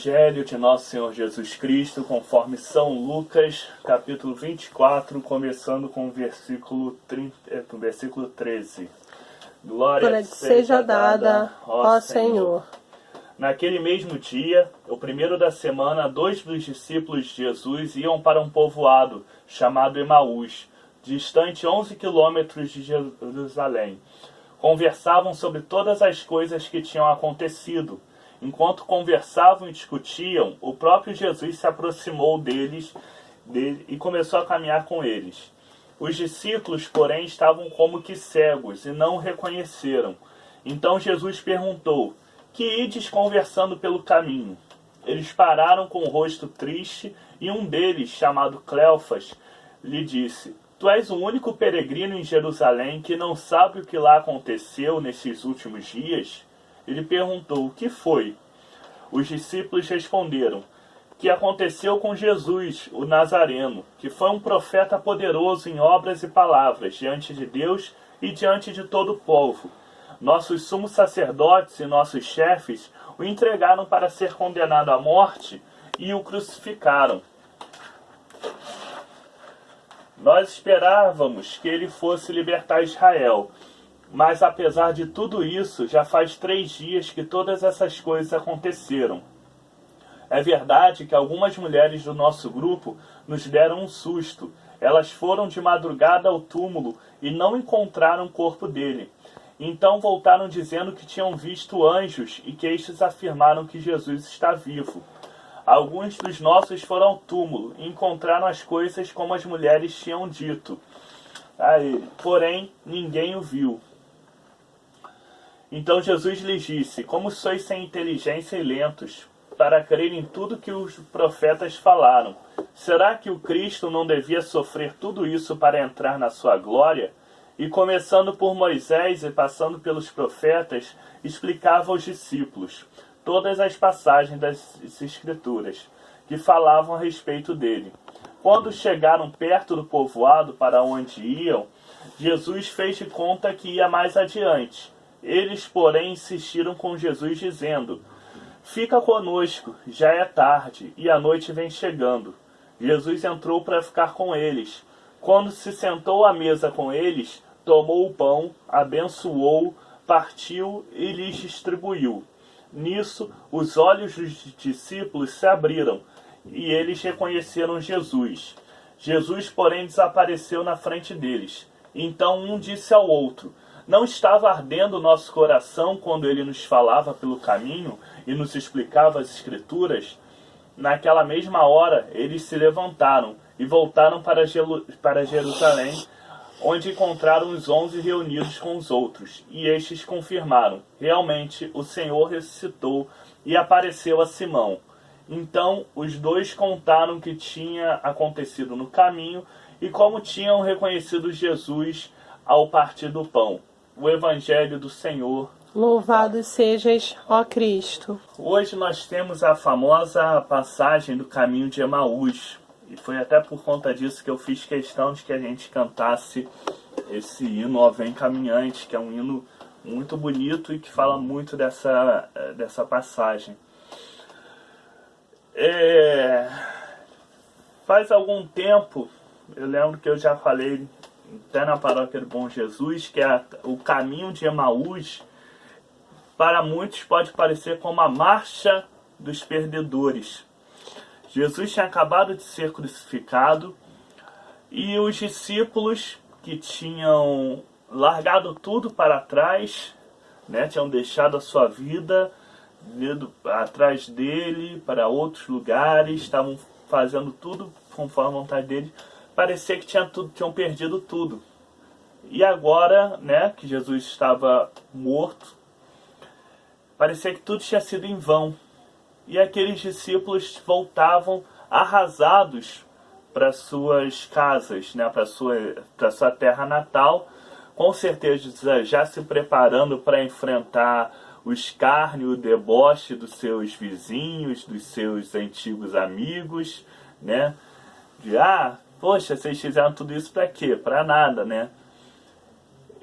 Evangelho de Nosso Senhor Jesus Cristo, conforme São Lucas, capítulo 24, começando com o versículo 13. Glória seja dada, ó Senhor. Naquele mesmo dia, o primeiro da semana, 2 dos discípulos de Jesus iam para um povoado chamado Emaús, distante 11 quilômetros de Jerusalém. Conversavam sobre todas as coisas que tinham acontecido. Enquanto conversavam e discutiam, o próprio Jesus se aproximou dele e começou a caminhar com eles. Os discípulos, porém, estavam como que cegos e não o reconheceram. Então Jesus perguntou: "Que ides conversando pelo caminho?" Eles pararam com o rosto triste e um deles, chamado Cleofas, lhe disse: "Tu és o único peregrino em Jerusalém que não sabe o que lá aconteceu nesses últimos dias?" Ele perguntou: "O que foi?" Os discípulos responderam: "Que aconteceu com Jesus, o Nazareno, que foi um profeta poderoso em obras e palavras, diante de Deus e diante de todo o povo. Nossos sumos sacerdotes e nossos chefes o entregaram para ser condenado à morte e o crucificaram. Nós esperávamos que ele fosse libertar Israel. Mas apesar de tudo isso, já faz 3 dias que todas essas coisas aconteceram. É verdade que algumas mulheres do nosso grupo nos deram um susto. Elas foram de madrugada ao túmulo e não encontraram o corpo dele. Então voltaram dizendo que tinham visto anjos e que estes afirmaram que Jesus está vivo. Alguns dos nossos foram ao túmulo e encontraram as coisas como as mulheres tinham dito. Porém, ninguém o viu." Então Jesus lhes disse: "Como sois sem inteligência e lentos, para crer em tudo que os profetas falaram? Será que o Cristo não devia sofrer tudo isso para entrar na sua glória?" E começando por Moisés e passando pelos profetas, explicava aos discípulos todas as passagens das Escrituras que falavam a respeito dele. Quando chegaram perto do povoado para onde iam, Jesus fez de conta que ia mais adiante. Eles, porém, insistiram com Jesus, dizendo: "Fica conosco, já é tarde, e a noite vem chegando." Jesus entrou para ficar com eles. Quando se sentou à mesa com eles, tomou o pão, abençoou, partiu e lhes distribuiu. Nisso, os olhos dos discípulos se abriram, e eles reconheceram Jesus. Jesus, porém, desapareceu na frente deles. Então um disse ao outro: "Não estava ardendo o nosso coração quando ele nos falava pelo caminho e nos explicava as Escrituras?" Naquela mesma hora, eles se levantaram e voltaram para Jerusalém, onde encontraram os 11 reunidos com os outros. E estes confirmaram: realmente o Senhor ressuscitou e apareceu a Simão. Então os dois contaram o que tinha acontecido no caminho e como tinham reconhecido Jesus ao partir do pão. O Evangelho do Senhor. Louvado sejas, ó Cristo. Hoje nós temos a famosa passagem do caminho de Emaús. E foi até por conta disso que eu fiz questão de que a gente cantasse esse hino Ó Vem Caminhante, que é um hino muito bonito e que fala muito dessa passagem. Faz algum tempo, eu lembro que eu já falei até na paróquia do Bom Jesus, que o caminho de Emaús, para muitos pode parecer como a marcha dos perdedores. Jesus tinha acabado de ser crucificado e os discípulos que tinham largado tudo para trás, tinham deixado a sua vida atrás dele para outros lugares, estavam fazendo tudo conforme a vontade dele. Parecia que tinham perdido tudo. E agora, que Jesus estava morto, parecia que tudo tinha sido em vão. E aqueles discípulos voltavam arrasados para suas casas, para sua terra natal, com certeza já se preparando para enfrentar o escárnio, o deboche dos seus vizinhos, dos seus antigos amigos, poxa, vocês fizeram tudo isso para quê? Para nada,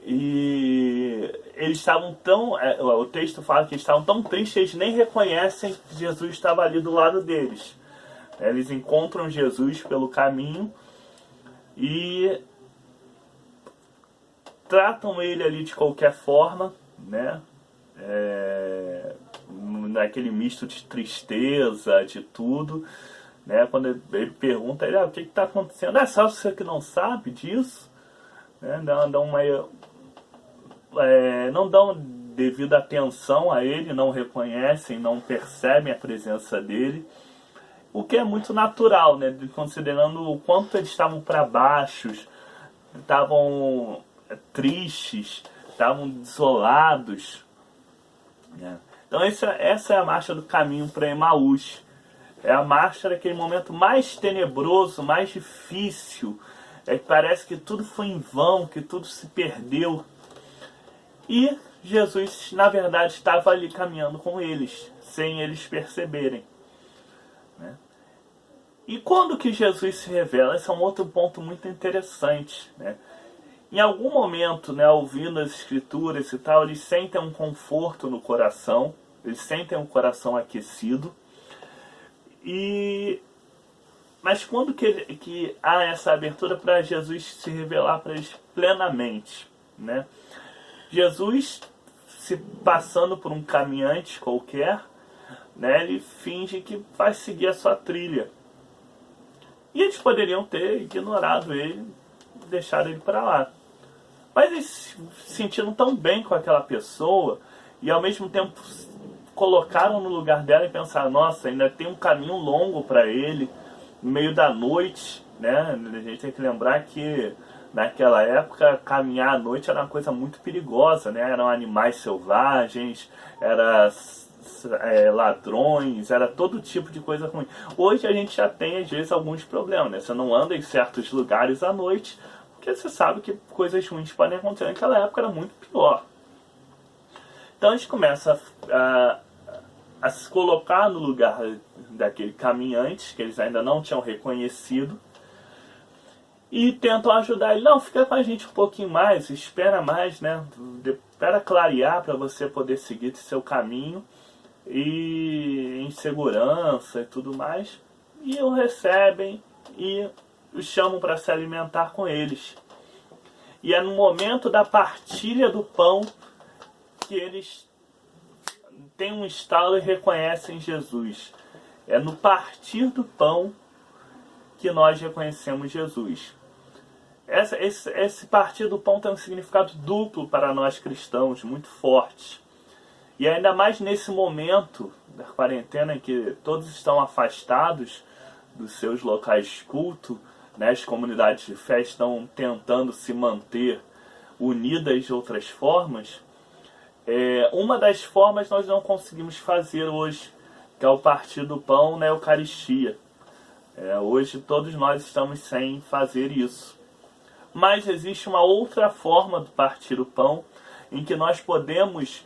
E eles estavam tão... o texto fala que eles estavam tão tristes que eles nem reconhecem que Jesus estava ali do lado deles. Eles encontram Jesus pelo caminho e tratam ele ali de qualquer forma, né? Naquele misto de tristeza, de tudo, né? Quando ele pergunta, ele, o que está acontecendo? Só você que não sabe disso, né? Não dão devida atenção a ele, não reconhecem, não percebem a presença dele, o que é muito natural, né? Considerando o quanto eles estavam para baixo, estavam tristes, estavam desolados, né? Então essa é a marcha do caminho para Emaús. É a marcha daquele momento mais tenebroso, mais difícil. Que parece que tudo foi em vão, que tudo se perdeu. E Jesus, na verdade, estava ali caminhando com eles, sem eles perceberem, né? E quando que Jesus se revela? Esse é um outro ponto muito interessante, né? Em algum momento, né, ouvindo as escrituras e tal, eles sentem um conforto no coração, eles sentem um coração aquecido. Mas quando que há essa abertura para Jesus se revelar para eles plenamente, né? Jesus, se passando por um caminhante qualquer, né, ele finge que vai seguir a sua trilha. E eles poderiam ter ignorado ele, deixado ele para lá. Mas eles se sentiram tão bem com aquela pessoa e ao mesmo tempo colocaram no lugar dela e pensaram, nossa, ainda tem um caminho longo para ele, no meio da noite, né? A gente tem que lembrar que naquela época caminhar à noite era uma coisa muito perigosa, né? Eram animais selvagens, ladrões, era todo tipo de coisa ruim. Hoje a gente já tem às vezes alguns problemas, né? Você não anda em certos lugares à noite, porque você sabe que coisas ruins podem acontecer. Naquela época era muito pior. Então a gente começa a se colocar no lugar daquele caminhante, que eles ainda não tinham reconhecido, e tentam ajudar ele. Não, fica com a gente um pouquinho mais, espera mais, né? Espera clarear para você poder seguir seu caminho, e em segurança e tudo mais. E o recebem e os chamam para se alimentar com eles. E é no momento da partilha do pão que eles têm um estalo e reconhecem Jesus. É no partir do pão que nós reconhecemos Jesus. Esse partir do pão tem um significado duplo para nós cristãos, muito forte. E ainda mais nesse momento da quarentena em que todos estão afastados dos seus locais de culto, né? As comunidades de fé estão tentando se manter unidas de outras formas. Uma das formas nós não conseguimos fazer hoje, que é o partir do pão na Eucaristia. Hoje todos nós estamos sem fazer isso. Mas existe uma outra forma de partir o pão, em que nós podemos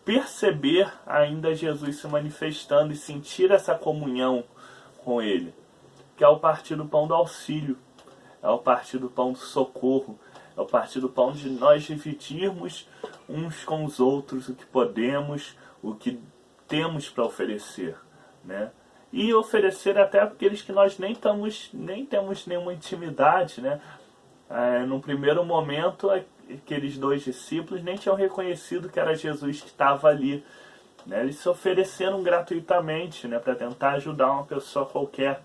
perceber ainda Jesus se manifestando e sentir essa comunhão com Ele, que é o partir do pão do auxílio, é o partir do pão do socorro, é o partir do pão de nós dividirmos uns com os outros o que podemos, o que temos para oferecer, né? E oferecer até aqueles que nós nem temos nenhuma intimidade, né? No primeiro momento, aqueles dois discípulos nem tinham reconhecido que era Jesus que estava ali, né? Eles se ofereceram gratuitamente, né, para tentar ajudar uma pessoa qualquer.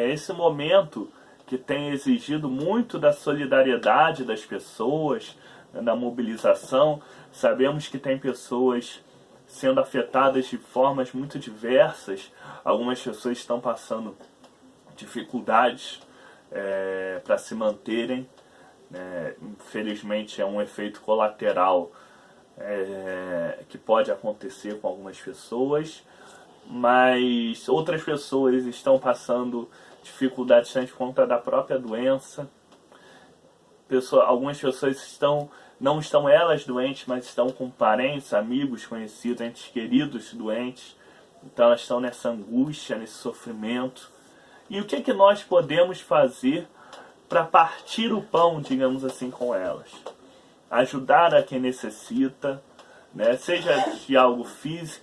Esse momento que tem exigido muito da solidariedade das pessoas, né, da mobilização. Sabemos que tem pessoas sendo afetadas de formas muito diversas. Algumas pessoas estão passando dificuldades para se manterem. Infelizmente é um efeito colateral que pode acontecer com algumas pessoas, mas outras pessoas estão passando dificuldades por conta da própria doença. Algumas pessoas não estão elas doentes, mas estão com parentes, amigos, conhecidos, entes queridos doentes. Então elas estão nessa angústia, nesse sofrimento. E o que nós podemos fazer para partir o pão, digamos assim, com elas. Ajudar a quem necessita, né? Seja de algo físico,